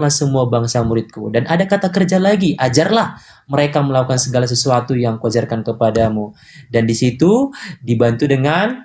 semua bangsa muridku. Dan ada kata kerja lagi, ajarlah mereka melakukan segala sesuatu yang kuajarkan kepadamu. Dan di situ dibantu dengan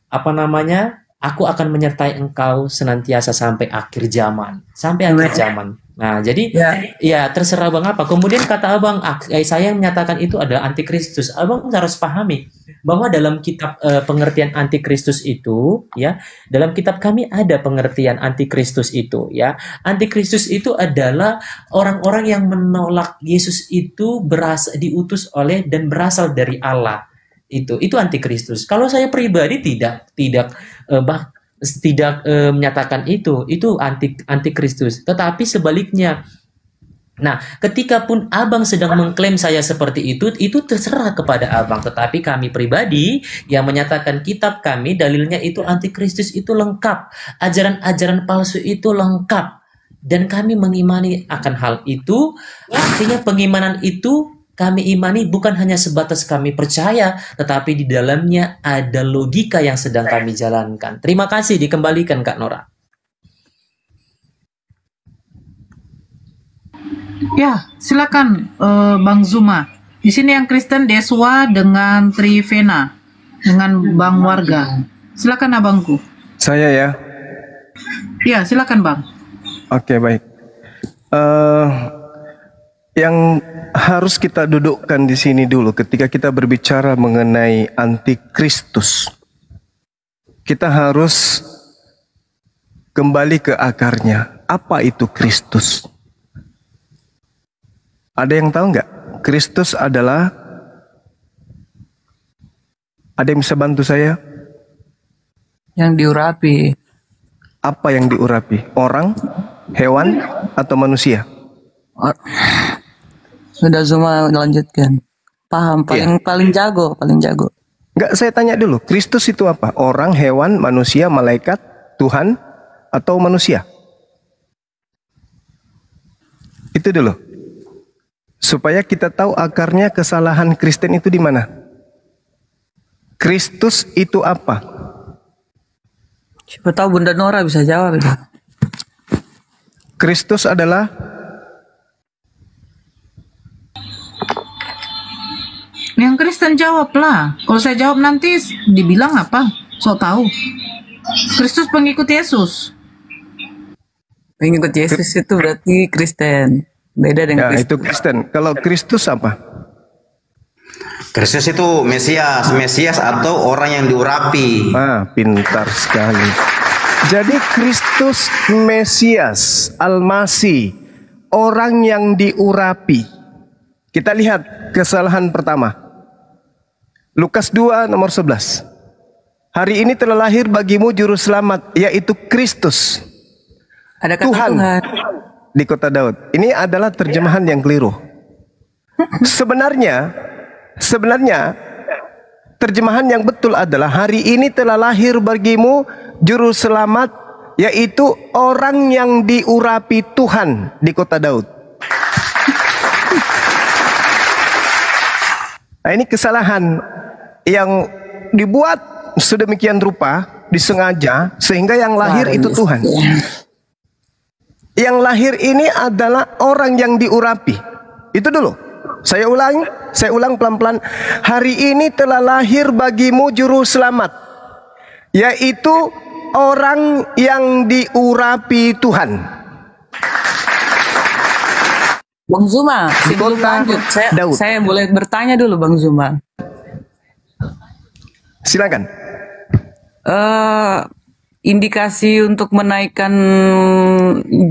apa namanya? Aku akan menyertai engkau senantiasa sampai akhir zaman. Sampai akhir zaman. Nah, jadi ya terserah Bang apa. Kemudian kata Abang, saya yang menyatakan itu adalah antikristus. Abang harus pahami bahwa dalam kitab pengertian antikristus itu, ya, dalam kitab kami ada pengertian antikristus itu, ya. Antikristus itu adalah orang-orang yang menolak Yesus itu diutus oleh dan berasal dari Allah. Itu antikristus. Kalau saya pribadi tidak menyatakan itu antikristus, tetapi sebaliknya. Nah, ketika pun Abang sedang mengklaim saya seperti itu terserah kepada Abang, tetapi kami pribadi yang menyatakan kitab kami dalilnya itu antikristus itu lengkap, ajaran-ajaran palsu itu lengkap, dan kami mengimani akan hal itu. Artinya pengimanan itu kami imani bukan hanya sebatas kami percaya, tetapi di dalamnya ada logika yang sedang kami jalankan. Terima kasih, dikembalikan Kak Nora. Ya, silakan Bang Zuma. Di sini yang Kristen Deswa dengan Trivena dengan Bang Warga. Silakan abangku. Saya ya. Ya, silakan Bang. Oke, baik. Yang harus kita dudukkan di sini dulu ketika kita berbicara mengenai antikristus, kita harus kembali ke akarnya. Apa itu Kristus? Ada yang tahu nggak? Kristus adalah, ada yang bisa bantu saya? Yang diurapi. Apa yang diurapi? Orang, hewan, atau manusia? Sudah Zuma lanjutkan. Paham, paling jago. Enggak, saya tanya dulu, Kristus itu apa? Orang, hewan, manusia, malaikat, Tuhan, atau manusia? Itu dulu. Supaya kita tahu akarnya kesalahan Kristen itu di mana. Kristus itu apa? Siapa tahu Bunda Nora bisa jawab itu. Kristus adalah yang Kristen jawab lah. Kalau saya jawab nanti dibilang apa? So tahu. Kristus pengikut Yesus. Pengikut Yesus itu berarti Kristen. Beda dengan ya, itu Kristen. Kalau Kristus apa? Kristus itu Mesias atau orang yang diurapi. Pintar sekali. Jadi Kristus Mesias, Al-Masih, orang yang diurapi. Kita lihat kesalahan pertama. Lukas 2 nomor 11. Hari ini telah lahir bagimu juru selamat, yaitu Kristus. Ada kata Tuhan di kota Daud. Ini adalah terjemahan yang keliru. Sebenarnya terjemahan yang betul adalah hari ini telah lahir bagimu juru selamat, yaitu orang yang diurapi Tuhan di kota Daud. Nah, ini kesalahan yang dibuat sedemikian rupa, disengaja, sehingga yang lahir itu Tuhan. Yang lahir ini adalah orang yang diurapi. Itu dulu. Saya ulang pelan-pelan. Hari ini telah lahir bagimu juru selamat, yaitu orang yang diurapi Tuhan. Bang Zuma, sebelum lanjut, saya boleh bertanya dulu Bang Zuma. Silakan. Indikasi untuk menaikkan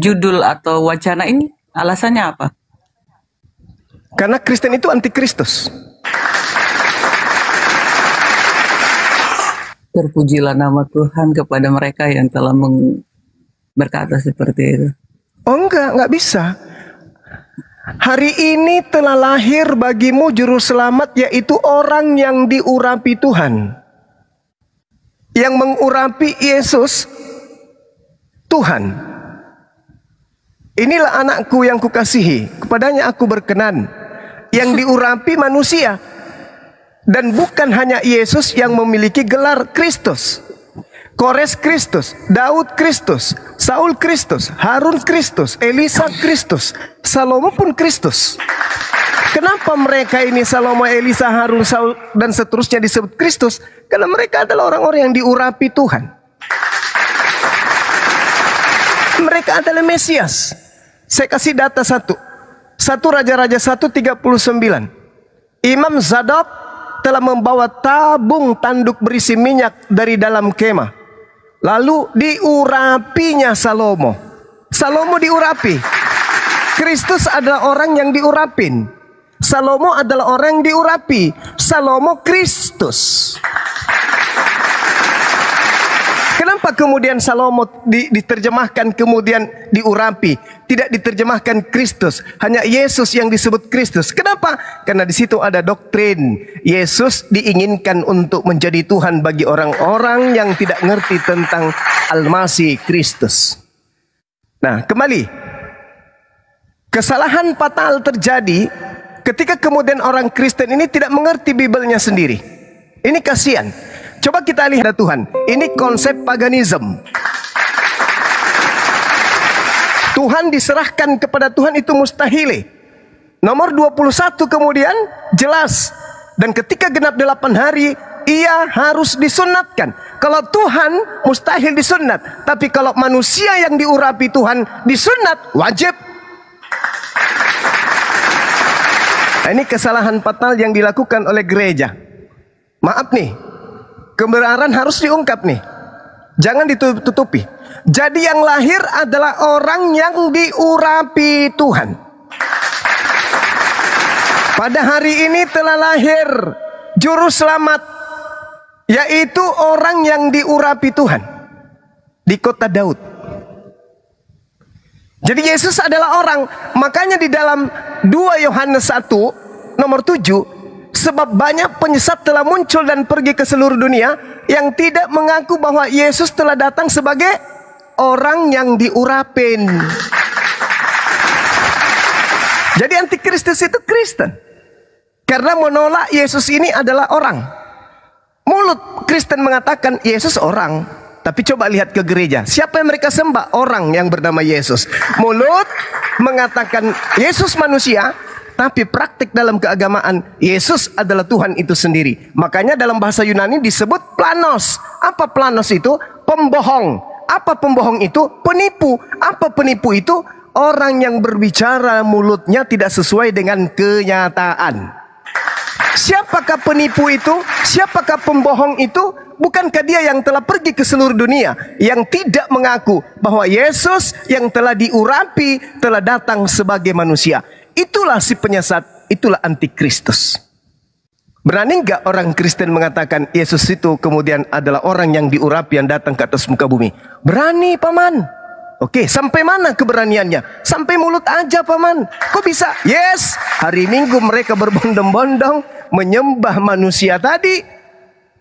judul atau wacana ini alasannya apa? Karena Kristen itu antikristus. Terpujilah nama Tuhan kepada mereka yang telah berkata seperti itu. Oh enggak bisa. Hari ini telah lahir bagimu juru selamat, yaitu orang yang diurapi Tuhan. Yang mengurapi Yesus, Tuhan. Inilah anakku yang kukasihi, kepadanya aku berkenan. Yang diurapi manusia. Dan bukan hanya Yesus yang memiliki gelar Kristus. Kores Kristus, Daud Kristus, Saul Kristus, Harun Kristus, Elisa Kristus, Salomo pun Kristus. Kenapa mereka ini Salomo, Elisa, Harun, Saul dan seterusnya disebut Kristus? Karena mereka adalah orang-orang yang diurapi Tuhan. Mereka adalah Mesias. Saya kasih data satu. 1 Raja-Raja 1:39. Imam Zadok telah membawa tabung tanduk berisi minyak dari dalam kemah. Lalu diurapinya Salomo. Salomo diurapi. Kristus adalah orang yang diurapin. Salomo adalah orang yang diurapi. Salomo Kristus. Kenapa kemudian Salomo diterjemahkan kemudian diurapi, tidak diterjemahkan Kristus, hanya Yesus yang disebut Kristus? Kenapa? Karena di situ ada doktrin Yesus diinginkan untuk menjadi Tuhan bagi orang-orang yang tidak ngerti tentang Al-Masih Kristus. Nah, kembali, kesalahan fatal terjadi ketika kemudian orang Kristen ini tidak mengerti Bibelnya sendiri. Ini kasihan. Coba kita lihat Tuhan. Ini konsep paganisme. Tuhan diserahkan kepada Tuhan itu mustahil. Nomor 21 kemudian jelas. Dan ketika genap 8 hari, ia harus disunatkan. Kalau Tuhan mustahil disunat. Tapi kalau manusia yang diurapi Tuhan disunat, wajib. Nah, ini kesalahan fatal yang dilakukan oleh gereja. Maaf nih. Kebenaran harus diungkap nih. Jangan ditutupi. Jadi yang lahir adalah orang yang diurapi Tuhan. Pada hari ini telah lahir juru selamat, yaitu orang yang diurapi Tuhan di kota Daud. Jadi Yesus adalah orang. Makanya di dalam 2 Yohanes 1 nomor 7, sebab banyak penyesat telah muncul dan pergi ke seluruh dunia yang tidak mengaku bahwa Yesus telah datang sebagai orang yang diurapin. Jadi antikristus itu Kristen. Karena menolak Yesus ini adalah orang. Mulut Kristen mengatakan Yesus orang. Tapi coba lihat ke gereja. Siapa yang mereka sembah? Orang yang bernama Yesus. Mulut mengatakan Yesus manusia. Tapi praktik dalam keagamaan Yesus adalah Tuhan itu sendiri. Makanya dalam bahasa Yunani disebut planos. Apa planos itu? Pembohong. Apa pembohong itu? Penipu. Apa penipu itu? Orang yang berbicara mulutnya tidak sesuai dengan kenyataan. Siapakah penipu itu? Siapakah pembohong itu? Bukankah dia yang telah pergi ke seluruh dunia, yang tidak mengaku bahwa Yesus yang telah diurapi telah datang sebagai manusia? Itulah si penyesat, itulah antikristus. Berani nggak orang Kristen mengatakan Yesus itu kemudian adalah orang yang diurapi yang datang ke atas muka bumi? Berani, paman. Oke, sampai mana keberaniannya? Sampai mulut aja, paman. Kok bisa? Yes, hari Minggu mereka berbondong-bondong menyembah manusia tadi.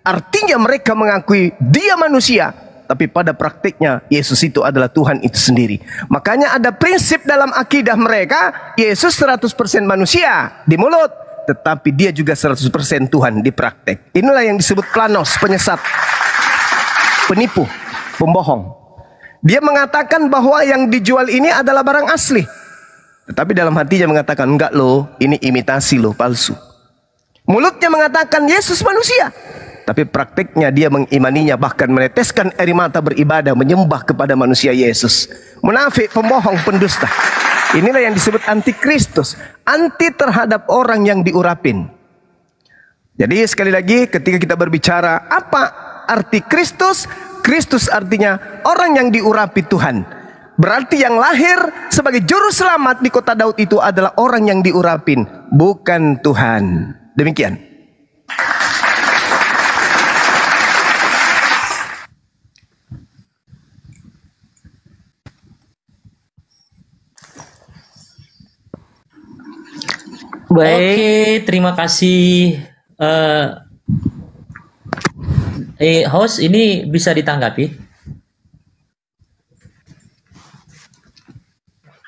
Artinya mereka mengakui dia manusia. Tapi pada praktiknya Yesus itu adalah Tuhan itu sendiri. Makanya ada prinsip dalam akidah mereka, Yesus 100% manusia di mulut, tetapi dia juga 100% Tuhan di praktek. Inilah yang disebut planos, penyesat, penipu, pembohong. Dia mengatakan bahwa yang dijual ini adalah barang asli, tetapi dalam hatinya mengatakan enggak loh, ini imitasi loh, palsu. Mulutnya mengatakan Yesus manusia, tapi praktiknya dia mengimaninya, bahkan meneteskan air mata beribadah menyembah kepada manusia Yesus. Munafik, pembohong, pendusta. Inilah yang disebut antikristus, anti terhadap orang yang diurapin. Jadi sekali lagi ketika kita berbicara apa arti Kristus, Kristus artinya orang yang diurapi Tuhan. Berarti yang lahir sebagai juru selamat di kota Daud itu adalah orang yang diurapin, bukan Tuhan. Demikian. Baik. Oke, terima kasih. Host, ini bisa ditanggapi?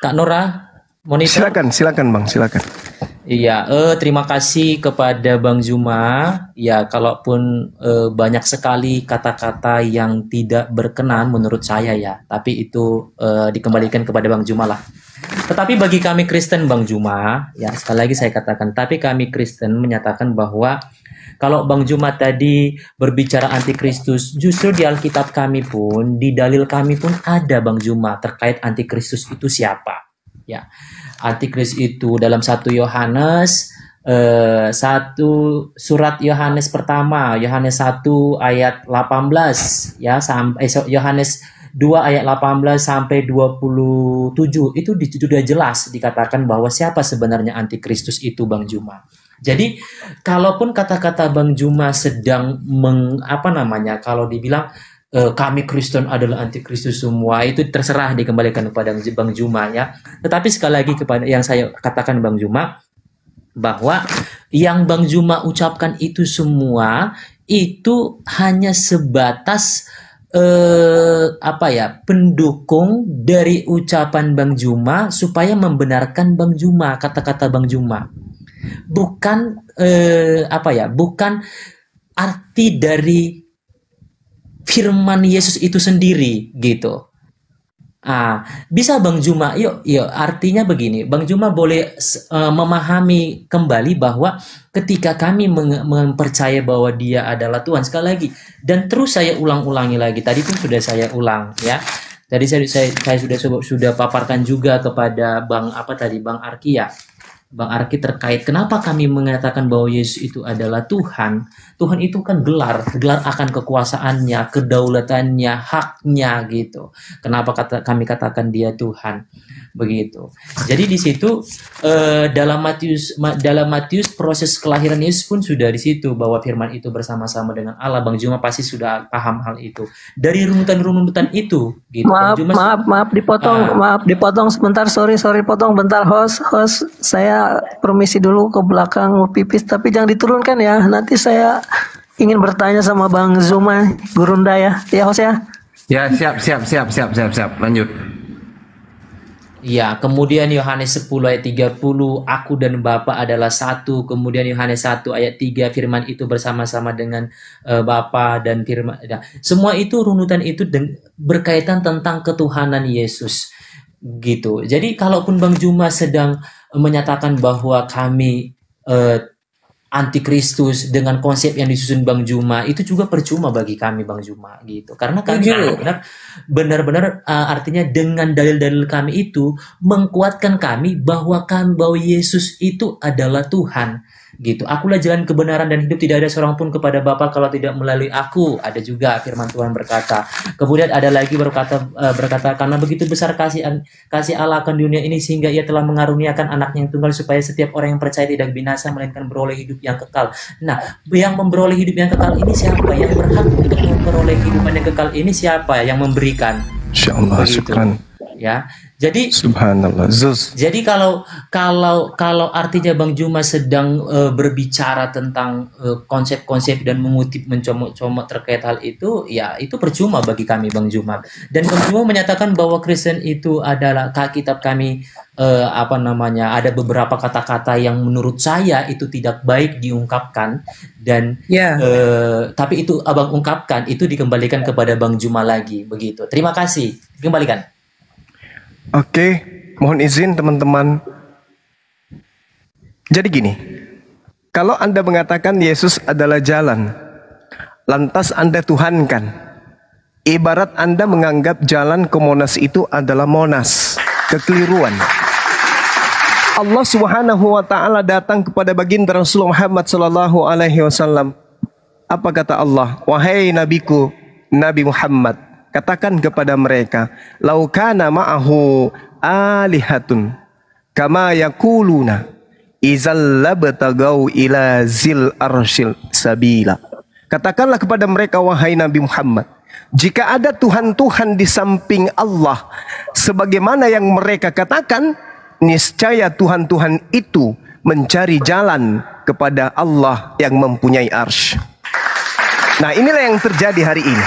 Kak Nora, monitor. Silakan Bang, silakan. Iya, terima kasih kepada Bang Juma. Ya, kalaupun banyak sekali kata-kata yang tidak berkenan menurut saya ya, tapi itu dikembalikan kepada Bang Juma lah. Tetapi bagi kami Kristen, Bang Juma, ya sekali lagi saya katakan, tapi kami Kristen menyatakan bahwa kalau Bang Juma tadi berbicara antikristus, justru di Alkitab kami pun, di dalil kami pun ada Bang Juma terkait antikristus itu siapa. Ya, antikristus itu dalam 1 Yohanes, satu surat Yohanes pertama, Yohanes 1 ayat 18 ya, sampai Yohanes 2 ayat 18 sampai 27 itu sudah jelas dikatakan bahwa siapa sebenarnya antikristus itu, Bang Juma. Jadi kalaupun kata-kata Bang Juma sedang kalau dibilang kami Kristen adalah antikristus semua, itu terserah dikembalikan kepada Bang Juma ya. Tetapi sekali lagi kepada yang saya katakan Bang Juma, bahwa yang Bang Juma ucapkan itu semua itu hanya sebatas pendukung dari ucapan Bang Juma supaya membenarkan Bang Juma, kata-kata Bang Juma. Bukan bukan arti dari firman Yesus itu sendiri gitu. Bisa Bang Juma, yuk artinya begini, Bang Juma boleh memahami kembali bahwa ketika kami mempercayai bahwa Dia adalah Tuhan, sekali lagi, dan terus saya ulang-ulangi lagi, tadi pun sudah saya ulang ya. Tadi saya sudah paparkan juga kepada Bang Arki ya. Bang Arki terkait kenapa kami mengatakan bahwa Yesus itu adalah Tuhan. Tuhan itu kan gelar akan kekuasaannya, kedaulatannya, haknya gitu. Kenapa kami katakan Dia Tuhan? Begitu. Jadi di situ dalam Matius proses kelahiran Yesus pun sudah di situ bahwa firman itu bersama-sama dengan Allah. Bang Juma pasti sudah paham hal itu. Dari runutan-runutan itu gitu. Maaf dipotong sebentar, sorry potong bentar, host saya permisi dulu ke belakang mau pipis, tapi jangan diturunkan ya, nanti saya ingin bertanya sama Bang Zuma Gurunda ya host ya. Ya siap, lanjut. Ya, kemudian Yohanes 10 ayat 30, aku dan Bapa adalah satu. Kemudian Yohanes 1 ayat 3, firman itu bersama-sama dengan Bapa dan firman. Semua itu runutan itu berkaitan tentang ketuhanan Yesus. Gitu. Jadi kalaupun Bang Juma sedang menyatakan bahwa kami antikristus dengan konsep yang disusun Bang Juma, itu juga percuma bagi kami Bang Juma gitu. Karena kami benar-benar artinya dengan dalil-dalil kami itu menguatkan kami bahwa Yesus itu adalah Tuhan gitu. Akulah jalan kebenaran dan hidup, tidak ada seorang pun kepada Bapa kalau tidak melalui aku. Ada juga firman Tuhan berkata. Kemudian ada lagi berkata karena begitu besar kasih Allah akan dunia ini sehingga Ia telah mengaruniakan anaknya yang tunggal supaya setiap orang yang percaya tidak binasa melainkan beroleh hidup yang kekal. Nah, yang memperoleh hidup yang kekal ini siapa? Yang berhak untuk memperoleh kehidupan yang kekal ini siapa? Yang memberikan. Insyaallah, syukran. Ya. Jadi subhanallah. Jadi kalau artinya Bang Juma sedang berbicara tentang konsep-konsep dan mengutip mencomot-comot terkait hal itu, ya itu percuma bagi kami Bang Juma. Dan Bang Juma menyatakan bahwa Kristen itu adalah kitab kami ada beberapa kata-kata yang menurut saya itu tidak baik diungkapkan dan tapi itu Abang ungkapkan, itu dikembalikan kepada Bang Juma lagi begitu. Terima kasih. Dikembalikan. Oke, mohon izin teman-teman. Jadi gini, kalau Anda mengatakan Yesus adalah jalan, lantas Anda tuhankan, ibarat Anda menganggap jalan ke Monas itu adalah Monas, kekeliruan. Allah Subhanahu wa taala datang kepada baginda Rasulullah Muhammad sallallahu alaihi wasallam. Apa kata Allah? Wahai nabiku, Nabi Muhammad, katakan kepada mereka, lau kana ma'ahu alihatun kama yakuluna izal labtagau ila zil arsyil sabila. Katakanlah kepada mereka, wahai Nabi Muhammad, jika ada Tuhan-Tuhan di samping Allah sebagaimana yang mereka katakan, niscaya Tuhan-Tuhan itu mencari jalan kepada Allah yang mempunyai arsy. Nah, inilah yang terjadi hari ini.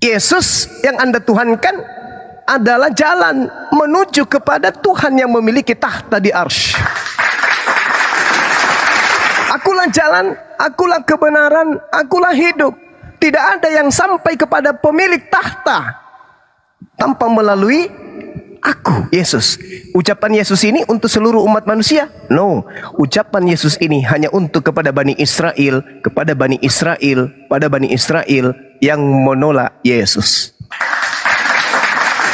Yesus yang Anda tuhankan adalah jalan menuju kepada Tuhan yang memiliki tahta di arsy. Akulah jalan, akulah kebenaran, akulah hidup. Tidak ada yang sampai kepada pemilik tahta tanpa melalui aku, Yesus. Ucapan Yesus ini untuk seluruh umat manusia? No. Ucapan Yesus ini hanya untuk kepada Bani Israel, kepada Bani Israel, pada Bani Israel yang menolak Yesus.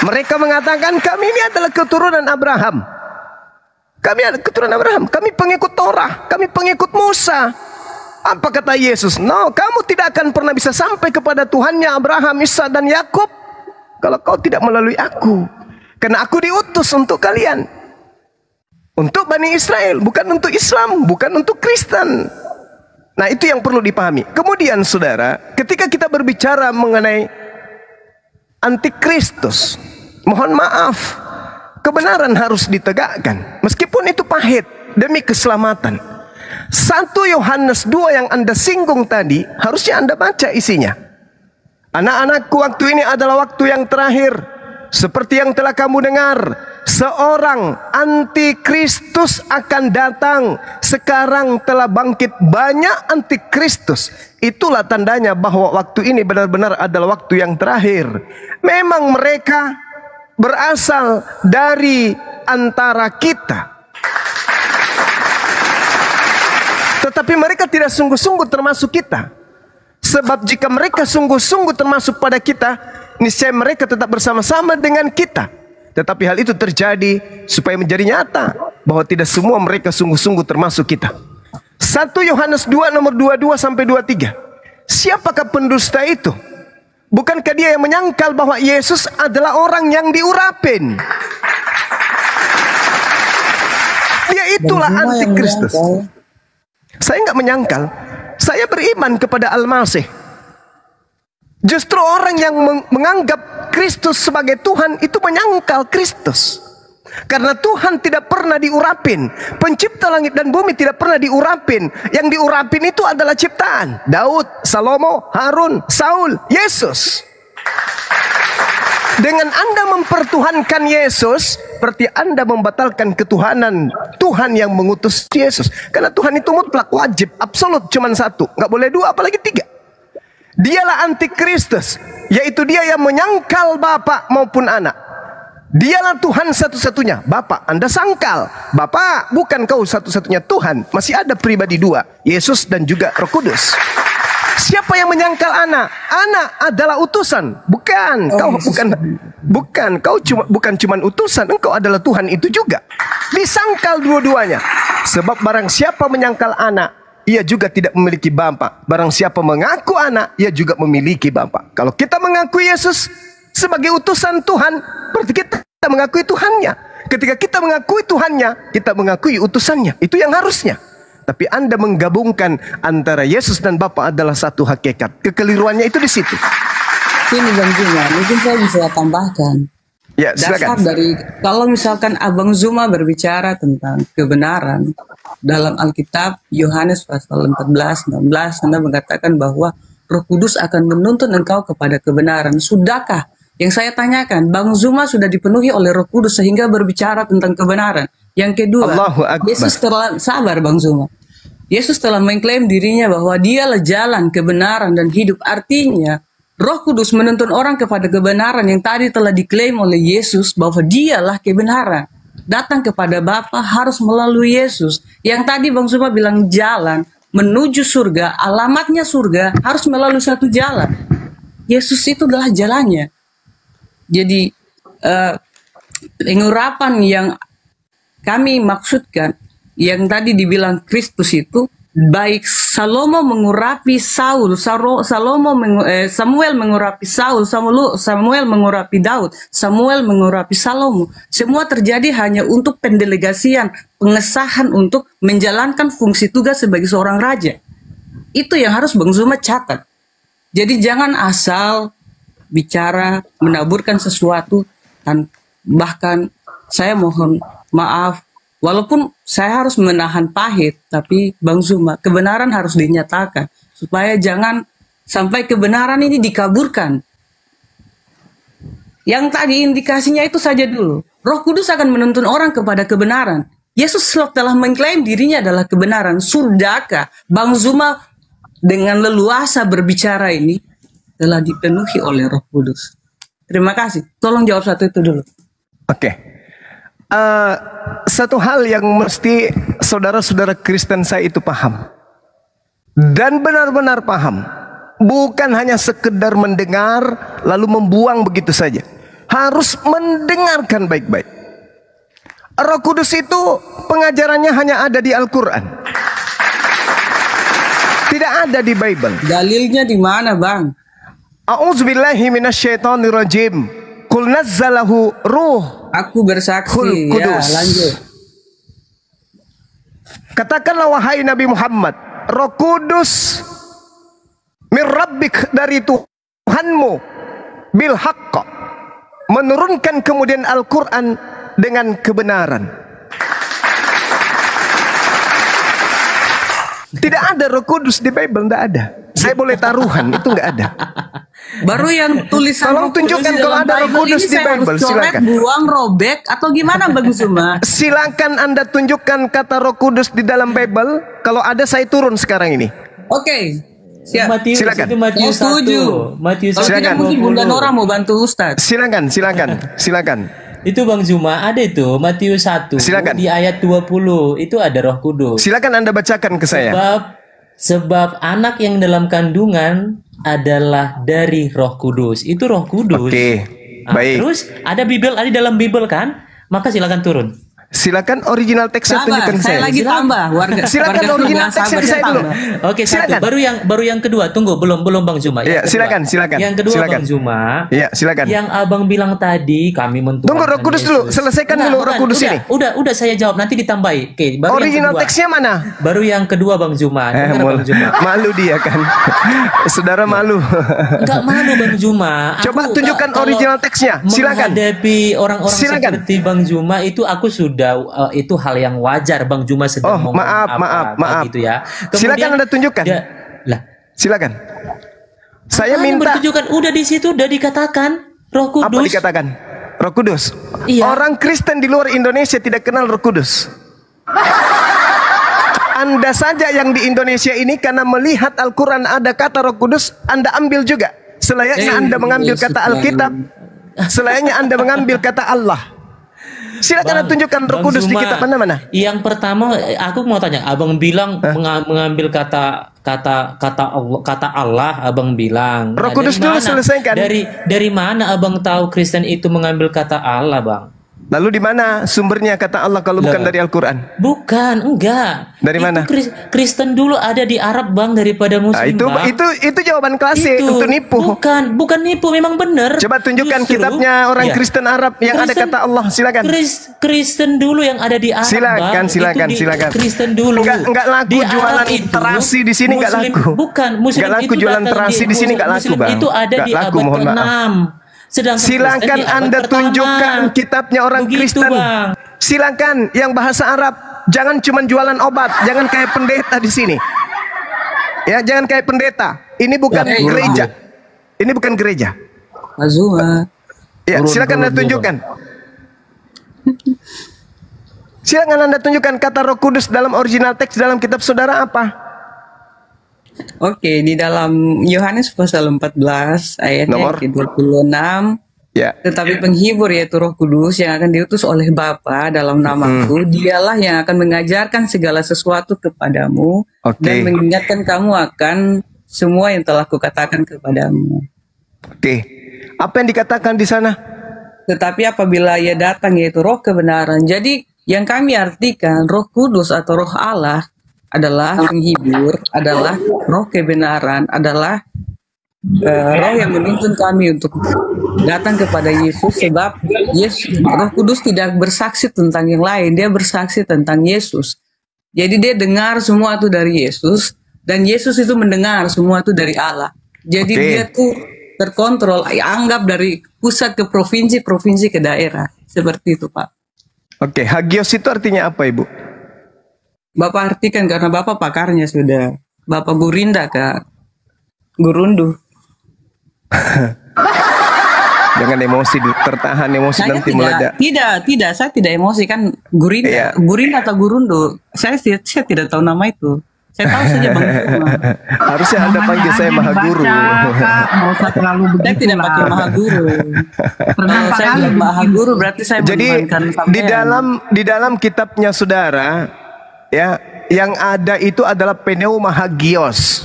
Mereka mengatakan kami ini adalah keturunan Abraham. Kami adalah keturunan Abraham. Kami pengikut Torah. Kami pengikut Musa. Apa kata Yesus? No, kamu tidak akan pernah bisa sampai kepada Tuhannya Abraham, Ishak dan Yakub kalau kau tidak melalui aku. Karena aku diutus untuk kalian. Untuk Bani Israel, bukan untuk Islam, bukan untuk Kristen. Nah, itu yang perlu dipahami. Kemudian saudara, ketika kita berbicara mengenai antikristus, mohon maaf, kebenaran harus ditegakkan. Meskipun itu pahit demi keselamatan. 1 Yohanes 2 yang Anda singgung tadi, harusnya Anda baca isinya. Anak-anakku, waktu ini adalah waktu yang terakhir. Seperti yang telah kamu dengar, seorang antikristus akan datang. Sekarang telah bangkit banyak antikristus. Itulah tandanya bahwa waktu ini benar-benar adalah waktu yang terakhir. Memang mereka berasal dari antara kita, tetapi mereka tidak sungguh-sungguh termasuk kita. Sebab jika mereka sungguh-sungguh termasuk pada kita, niscaya mereka tetap bersama-sama dengan kita. Tetapi hal itu terjadi supaya menjadi nyata bahwa tidak semua mereka sungguh-sungguh termasuk kita. 1 Yohanes 2 nomor 22 sampai 23. Siapakah pendusta itu? Bukankah dia yang menyangkal bahwa Yesus adalah orang yang diurapin? Dia itulah antikristus. Saya nggak menyangkal. Saya beriman kepada Al-Masih. Justru orang yang menganggap Kristus sebagai Tuhan itu menyangkal Kristus. Karena Tuhan tidak pernah diurapin. Pencipta langit dan bumi tidak pernah diurapin. Yang diurapin itu adalah ciptaan. Daud, Salomo, Harun, Saul, Yesus. Dengan Anda mempertuhankan Yesus, berarti Anda membatalkan ketuhanan Tuhan yang mengutus Yesus. Karena Tuhan itu mutlak, wajib, absolut, cuman satu. Nggak boleh dua, apalagi tiga. Dialah antikristus, yaitu dia yang menyangkal Bapa maupun anak. Dialah Tuhan satu-satunya. Bapak, Anda sangkal. Bapak, bukan kau satu-satunya Tuhan. Masih ada pribadi dua, Yesus dan juga Roh Kudus. Siapa yang menyangkal anak? Anak adalah utusan. Bukan, kau bukan cuma utusan, engkau adalah Tuhan itu juga. Disangkal dua-duanya. Sebab barang siapa menyangkal anak, ia juga tidak memiliki Bapa. Barang siapa mengaku anak, ia juga memiliki Bapa. Kalau kita mengaku Yesus sebagai utusan Tuhan, berarti kita mengakui Tuhannya. Ketika kita mengakui Tuhannya, kita mengakui utusannya. Itu yang harusnya. Tapi Anda menggabungkan antara Yesus dan Bapa adalah satu hakikat. Kekeliruannya itu di situ. Ini Bang Zuma, mungkin saya bisa tambahkan. Ya, silakan. Dasar dari, kalau misalkan Abang Zuma berbicara tentang kebenaran, dalam Alkitab, Yohanes pasal 14, 16, Anda mengatakan bahwa Roh Kudus akan menuntun engkau kepada kebenaran. Sudahkah? Yang saya tanyakan, Bang Zuma sudah dipenuhi oleh Roh Kudus sehingga berbicara tentang kebenaran. Yang kedua, Yesus telah, sabar Bang Zuma. Yesus telah mengklaim dirinya bahwa dialah jalan, kebenaran, dan hidup. Artinya, Roh Kudus menuntun orang kepada kebenaran yang tadi telah diklaim oleh Yesus bahwa dialah kebenaran. Datang kepada Bapa harus melalui Yesus. Yang tadi Bang Zuma bilang jalan menuju surga, alamatnya surga harus melalui satu jalan. Yesus itu adalah jalannya. Jadi pengurapan yang kami maksudkan, yang tadi dibilang Kristus itu, baik Salomo mengurapi Saul, Samuel mengurapi Saul, Samuel mengurapi Daud, Samuel mengurapi Salomo. Semua terjadi hanya untuk pendelegasian, pengesahan untuk menjalankan fungsi tugas sebagai seorang raja. Itu yang harus Bang Zuma catat. Jadi jangan asal bicara, menaburkan sesuatu, dan bahkan saya mohon maaf, walaupun saya harus menahan pahit, tapi Bang Zuma, kebenaran harus dinyatakan. Supaya jangan sampai kebenaran ini dikaburkan. Yang tadi indikasinya itu saja dulu. Roh Kudus akan menuntun orang kepada kebenaran. Yesus telah mengklaim dirinya adalah kebenaran. Sudahkah Bang Zuma dengan leluasa berbicara ini telah dipenuhi oleh Roh Kudus? Terima kasih. Tolong jawab satu itu dulu. Oke. Satu hal yang mesti saudara-saudara Kristen saya itu paham. Dan benar-benar paham. Bukan hanya sekedar mendengar lalu membuang begitu saja. Harus mendengarkan baik-baik. Roh Kudus itu pengajarannya hanya ada di Al-Quran. Tidak ada di Bible. Dalilnya di mana, Bang? A'udzubillahi minasyaitonirrajim. Qul nazzalahu ruh. Aku bersaksi. Kudus. Ya, lanjut. Katakanlah wahai Nabi Muhammad, Roh Kudus min rabbik, dari Tuhanmu, bil haqq, menurunkan kemudian Al-Quran dengan kebenaran. Tidak ada Roh Kudus di Bible, tidak ada. Saya boleh taruhan, itu nggak ada. Baru yang tulisan Tolong tunjukkan kalau ada Roh Kudus di Bible, silakan. Buang, robek, atau gimana Bang Zuma? Silakan Anda tunjukkan kata Roh Kudus di dalam Bible. Kalau ada, saya turun sekarang ini. Oke. Siap. Matius, Silakan. itu Matius Saya setuju. 1. Matius Kalau tidak Silakan. mungkin Bunda Nora mau bantu Ustadz. Silakan, silakan, silakan. Itu Bang Zuma ada itu Matius 1 Silakan. di ayat 20 itu ada Roh Kudus. Silakan Anda bacakan ke saya. Sebab anak yang dalam kandungan adalah dari Roh Kudus. Itu Roh Kudus. Oke, baik. Terus ada di dalam Bible kan? Maka silakan turun. Silakan original teksnya Sabar, tunjukkan saya saya. lagi tambah. Silakan original teksnya saya dulu. Oke, Silakan. satu. Baru yang kedua. Tunggu, belum Bang Zuma. Iya, Yang kedua. silakan. Yang kedua Silakan. Bang Zuma. Iya, silakan. Yang Abang bilang tadi kami mentuhankan Tunggu Roh Kudus dulu, selesaikan dulu Roh Kudus ini. Udah saya jawab, nanti ditambahi. Oke, baru Original yang kedua. teksnya mana? Baru yang kedua Bang Zuma. Dengar, Bang Zuma. Malu dia kan. Saudara malu. Enggak malu Bang Zuma. Coba tunjukkan original teksnya. Silakan. Menghadapi orang-orang Silakan. seperti Bang Zuma itu aku sudah itu hal yang wajar Bang Zuma sedang ngomong maaf. gitu ya. Silakan Anda tunjukkan. Lah, Silakan. Saya apa yang minta. bertunjukkan udah di situ udah dikatakan Roh Kudus. Apa dikatakan? Roh Kudus. Iya. Orang Kristen di luar Indonesia tidak kenal Roh Kudus. Anda saja yang di Indonesia ini karena melihat Al-Quran ada kata Roh Kudus, Anda ambil juga. Selayaknya Anda mengambil kata Alkitab, selayaknya Anda mengambil kata Allah. Silakan Anda tunjukkan Roh Kudus di kitab mana? Yang pertama aku mau tanya, Abang bilang mengambil kata Allah, Abang bilang. Roh Kudus dulu selesaikan. Dari mana Abang tahu Kristen itu mengambil kata Allah, Bang? Lalu di mana sumbernya kata Allah kalau bukan dari Al-Quran? Bukan, enggak. Dari mana? Kristen dulu ada di Arab, Bang, daripada Muslim, Bang. Itu jawaban klasik untuk nipu. Bukan nipu, memang benar. Coba tunjukkan Justru, kitabnya orang Kristen Arab yang ada kata Allah, silakan. Kristen dulu yang ada di Arab, Silakan. Kristen dulu. Enggak laku Di jualan Arab itu, terasi di sini, enggak Muslim, laku. Bukan, Muslim Enggak laku itu jualan datang terasi di sini, enggak laku, Muslim Bang. itu ada Enggak di laku, abad mohon maaf. ke-6. Sedangkan Silakan Kristen di abad Anda pertama. tunjukkan kitabnya orang Begitu, Kristen. Bang. Silakan yang bahasa Arab. Jangan cuma jualan obat, jangan kayak pendeta di sini. Ya, jangan kayak pendeta. Ini bukan gereja. Ini bukan gereja. Azuma. Ya, silakan Anda tunjukkan. Silakan Anda tunjukkan kata Roh Kudus dalam original teks dalam kitab saudara apa? Oke, di dalam Yohanes pasal 14 ayatnya Nomor? ke-26. Ya. Tetapi penghibur yaitu Roh Kudus yang akan diutus oleh Bapa dalam namaku, dialah yang akan mengajarkan segala sesuatu kepadamu dan mengingatkan kamu akan semua yang telah kukatakan kepadamu. Oke. Apa yang dikatakan di sana? Tetapi apabila ia datang yaitu Roh kebenaran. Jadi yang kami artikan Roh Kudus atau Roh Allah adalah penghibur, adalah Roh kebenaran, adalah Roh yang menuntun kami untuk datang kepada Yesus, sebab Roh Kudus tidak bersaksi tentang yang lain, dia bersaksi tentang Yesus. Jadi dia dengar semua itu dari Yesus, dan Yesus itu mendengar semua itu dari Allah. Jadi dia tuh terkontrol, anggap dari pusat ke provinsi, provinsi ke daerah, seperti itu, Pak. Oke, hagios itu artinya apa, Ibu? Bapak artikan karena Bapak pakarnya sudah. Bapak Gurinda, Kak. Gurundu. Jangan emosi, tertahan emosi Saya nanti meledak. tidak, saya tidak emosi kan Gurinda, Iya. Gurinda atau Gurundo. Saya tidak tahu nama itu. Saya tahu saja Bang Zuma. Harusnya Anda Namanya panggil saya aja Maha Guru. dibaca, Kak. Nggak usah terlalu Saya begitu tidak pakai lah. Maha Guru. Pernah Kalau saya kali bilang Maha begitu. Guru berarti saya Jadi menuhankan di sampean. dalam kitabnya saudara, ya, yang ada itu adalah pneuma hagios.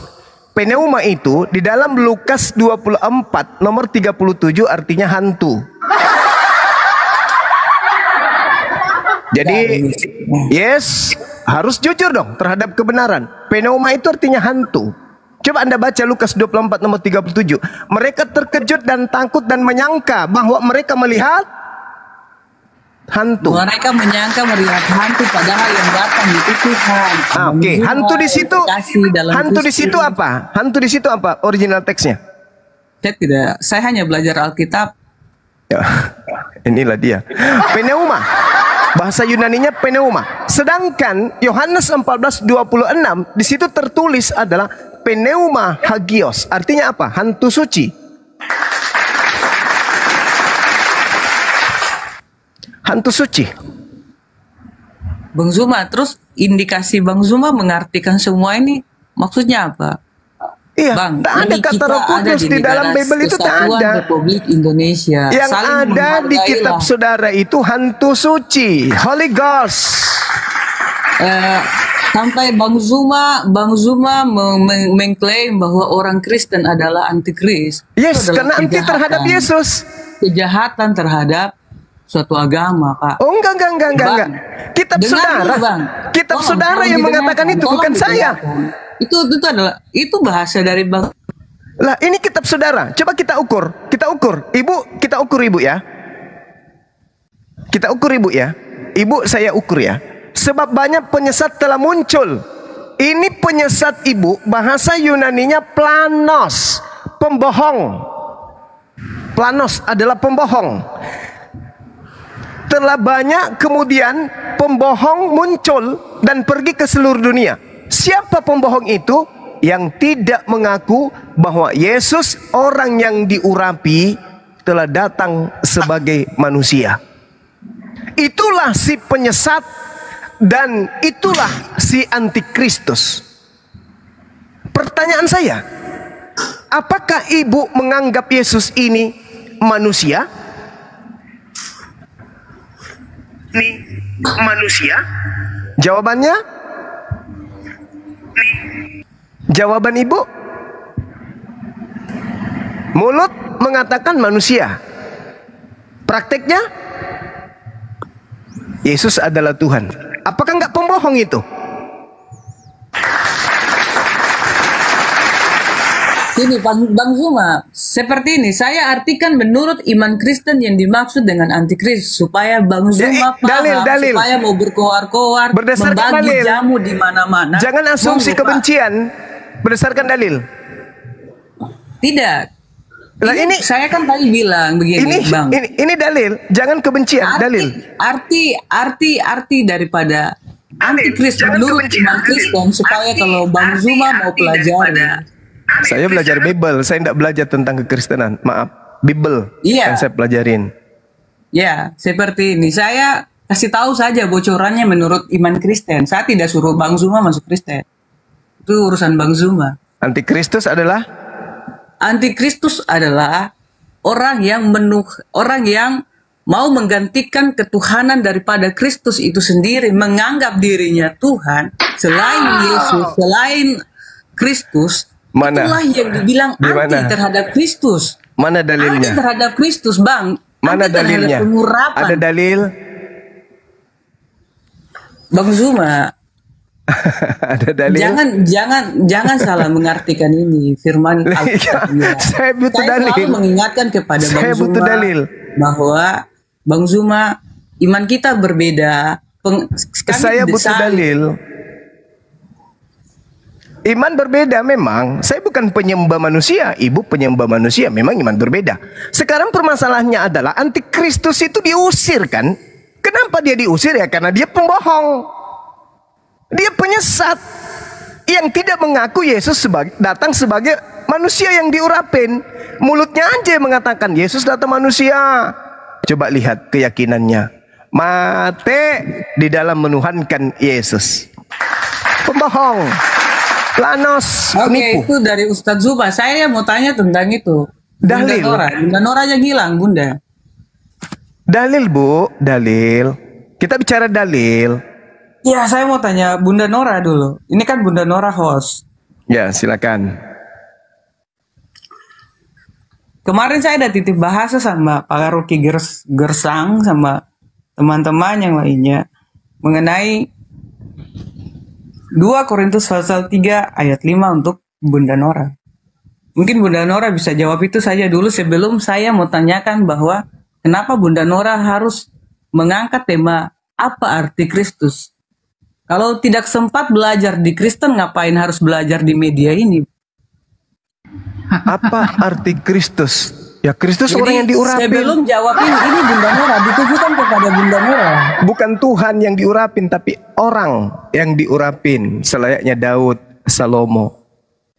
Pneuma itu di dalam Lukas 24 nomor 37 artinya hantu. Jadi yes, harus jujur dong terhadap kebenaran. Pneuma itu artinya hantu. Coba Anda baca Lukas 24 nomor 37. Mereka terkejut dan takut dan menyangka bahwa mereka melihat hantu. Mereka menyangka melihat hantu padahal yang datang itu Tuhan. Oke, hantu di situ. Kasih dalam Hantu di Kristus. situ apa? Hantu di situ apa? Original teksnya. Saya hanya belajar Alkitab. Ya, inilah dia. Pneuma. Bahasa Yunaninya pneuma. Sedangkan Yohanes 14:26 di situ tertulis adalah pneuma hagios. Artinya apa? Hantu suci. Hantu suci. Bang Zuma, terus indikasi Bang Zuma mengartikan semua ini maksudnya apa? Iya, Bang, tak ada ini kata kita Roh ada Kudus di dalam negara Bible itu tak Kesatuan ada. Republik Indonesia. Yang Saling ada di menghargailah. kitab saudara itu hantu suci, Holy Ghost. Sampai Bang Zuma mengklaim bahwa orang Kristen adalah antikris. Yes, Itu adalah karena anti terhadap kejahatan. Yesus. Kejahatan terhadap suatu agama, Pak. Oh enggak. Bang, Kitab dengar saudara. dulu, Bang. Kitab Tolong, saudara tolong yang didengarkan, mengatakan itu tolong bukan saya. didengarkan. Itu bahasa dari Bang. Lah ini kitab saudara. Coba kita ukur. Ibu, kita ukur ibu ya. Kita ukur ibu ya. Ibu saya ukur ya. Sebab banyak penyesat telah muncul. Ini penyesat ibu, bahasa Yunaninya planos, pembohong. Planos adalah pembohong. Telah banyak kemudian pembohong muncul dan pergi ke seluruh dunia. Siapa pembohong itu? Yang tidak mengaku bahwa Yesus orang yang diurapi telah datang sebagai manusia. Itulah si penyesat dan itulah si antikristus. Pertanyaan saya, apakah ibu menganggap Yesus ini manusia? Ini manusia? Jawabannya? Jawaban ibu? Mulut mengatakan manusia. Prakteknya? Yesus adalah Tuhan. Apakah enggak pembohong itu? Ini Bang Zuma, seperti ini saya artikan menurut iman Kristen yang dimaksud dengan antikris supaya Bang Zuma paham, dalil. supaya mau berkoar-koar, Berdasarkan membagi dalil. jamu di mana-mana. Jangan asumsi Bang, Lupa. kebencian berdasarkan dalil. Tidak. Lah ini Saya kan tadi bilang begini, Bang. ini dalil, jangan kebencian, dalil. Arti daripada antikris menurut iman Kristen supaya kalau Bang Zuma mau pelajari. Saya belajar Bible, saya tidak belajar tentang kekristenan. Maaf, Bible Iya. yang saya pelajarin. Ya, seperti ini. Saya kasih tahu saja bocorannya menurut iman Kristen. Saya tidak suruh Bang Zuma masuk Kristen. Itu urusan Bang Zuma. Antikristus adalah Antikristus adalah orang yang mau menggantikan ketuhanan daripada Kristus itu sendiri, menganggap dirinya Tuhan selain Yesus, selain Kristus. Mana? Itulah yang dibilang Di anti mana? terhadap Kristus. mana Anti dalilnya? terhadap Kristus, Bang. Mana Anti terhadap dalilnya? pengurapan. Ada dalil? Bang Zuma, Ada dalil? jangan salah mengartikan ini firman Alkitab. Saya butuh Saya dalil. selalu mengingatkan kepada Saya Bang butuh Zuma dalil. bahwa Bang Zuma, iman kita berbeda. Kami Saya butuh didesain- dalil. Iman berbeda memang. Saya bukan penyembah manusia, ibu penyembah manusia. Memang iman berbeda. Sekarang permasalahannya adalah antikristus itu diusir kan? Kenapa dia diusir ya? Karena dia pembohong. Dia penyesat yang tidak mengaku Yesus datang sebagai Manusia yang diurapin, mulutnya aja yang mengatakan Yesus datang manusia. Coba lihat keyakinannya. Mate di dalam menuhankan Yesus. Pembohong. Lanos. Oke, Penipu. itu dari Ustadz Zuba. Saya mau tanya tentang itu. Dalil. Bunda Nora aja hilang, Bunda. Dalil, Bu. Dalil. Kita bicara dalil. Ya, saya mau tanya Bunda Nora dulu. Ini kan Bunda Nora host. Ya, silakan. Kemarin saya ada titip bahasa sama Pak Rocky Gersang sama teman-teman yang lainnya mengenai 2 Korintus pasal 3 ayat 5 untuk Bunda Nora. Mungkin Bunda Nora bisa jawab itu saja dulu sebelum saya mau tanyakan bahwa kenapa Bunda Nora harus mengangkat tema apa arti Kristus. Kalau tidak sempat belajar di Kristen, ngapain harus belajar di media ini? Apa arti Kristus? Ya, Kristus Jadi, orang yang diurapin. sebelum jawab ini Bunda Nora ditujukan kepada Bunda Nora. Bukan Tuhan yang diurapin, tapi orang yang diurapin. Selayaknya Daud, Salomo.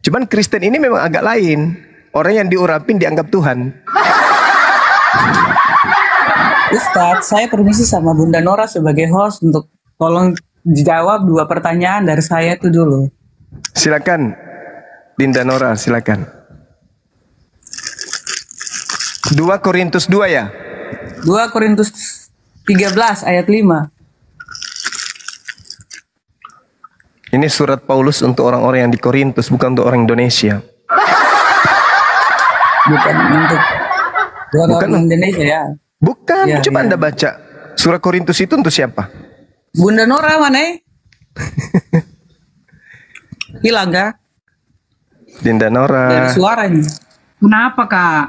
Cuman Kristen ini memang agak lain. Orang yang diurapin dianggap Tuhan. Ustadz, saya permisi sama Bunda Nora sebagai host untuk tolong jawab 2 pertanyaan dari saya itu dulu. Silakan, Dinda Nora, silakan. 2 Korintus 2 ya? 2 Korintus 13 ayat 5. Ini surat Paulus untuk orang-orang yang di Korintus, bukan untuk orang Indonesia. Bukan untuk Bukan. orang Indonesia ya. Bukan, Ya, coba ya. Anda baca. Surat Korintus itu untuk siapa? Bunda Nora mana? Hilang kah? Dinda Dari Nora. suaranya. Kenapa Kak?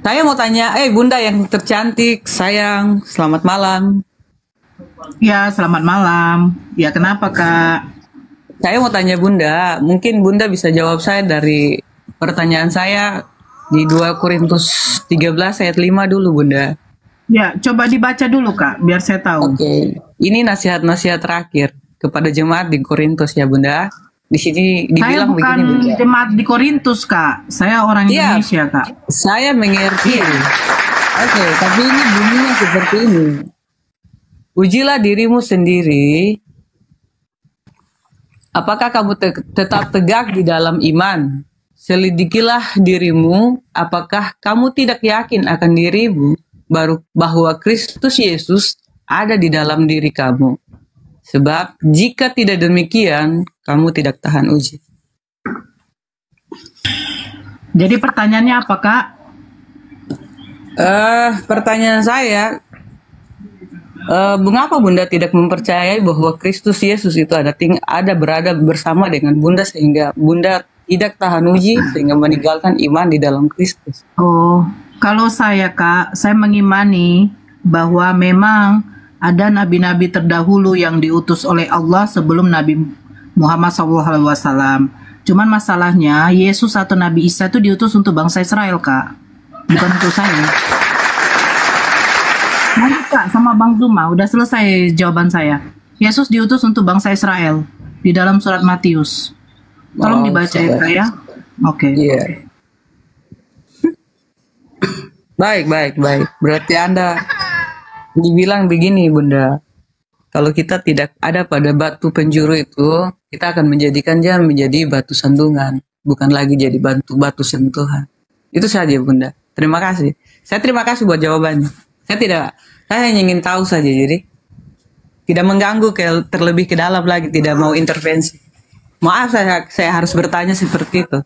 Saya mau tanya, Bunda yang tercantik, sayang, selamat malam. Ya, selamat malam. Ya, kenapa Kak? Saya mau tanya Bunda, mungkin Bunda bisa jawab saya dari pertanyaan saya di 2 Korintus 13 ayat 5 dulu Bunda. Ya, coba dibaca dulu Kak, biar saya tahu. Oke, ini nasihat-nasihat terakhir kepada jemaat di Korintus ya Bunda. Di sini Saya dibilang bukan begini Bunda. jemaat di Korintus Kak. Saya orang Iya. Indonesia Kak. Saya mengerti. Oke, tapi ini bunyinya seperti ini. Ujilah dirimu sendiri. Apakah kamu tetap tegak di dalam iman? Selidikilah dirimu. Apakah kamu tidak yakin akan dirimu bahwa Kristus Yesus ada di dalam diri kamu? Sebab jika tidak demikian, kamu tidak tahan uji. Jadi pertanyaannya apa Kak? Pertanyaan saya, mengapa Bunda tidak mempercayai bahwa Kristus Yesus itu berada bersama dengan Bunda sehingga Bunda tidak tahan uji sehingga meninggalkan iman di dalam Kristus? Oh, kalau saya Kak, saya mengimani bahwa memang ada nabi-nabi terdahulu yang diutus oleh Allah sebelum Nabi Muhammad SAW. Cuman masalahnya Yesus atau Nabi Isa itu diutus untuk bangsa Israel Kak, bukan untuk saya. Mari Kak, sama Bang Zuma, udah selesai jawaban saya. Yesus diutus untuk bangsa Israel di dalam surat Matius. Tolong dibaca ya Kak ya. Oke. Iya. Baik. Berarti Anda dibilang begini Bunda, kalau kita tidak ada pada batu penjuru itu, kita akan menjadikan dia menjadi batu sandungan, bukan lagi jadi batu sentuhan. Itu saja Bunda. Terima kasih. Saya terima kasih buat jawabannya. Saya hanya ingin tahu saja, jadi tidak mengganggu terlebih ke dalam lagi, tidak mau intervensi. Maaf saya harus bertanya seperti itu.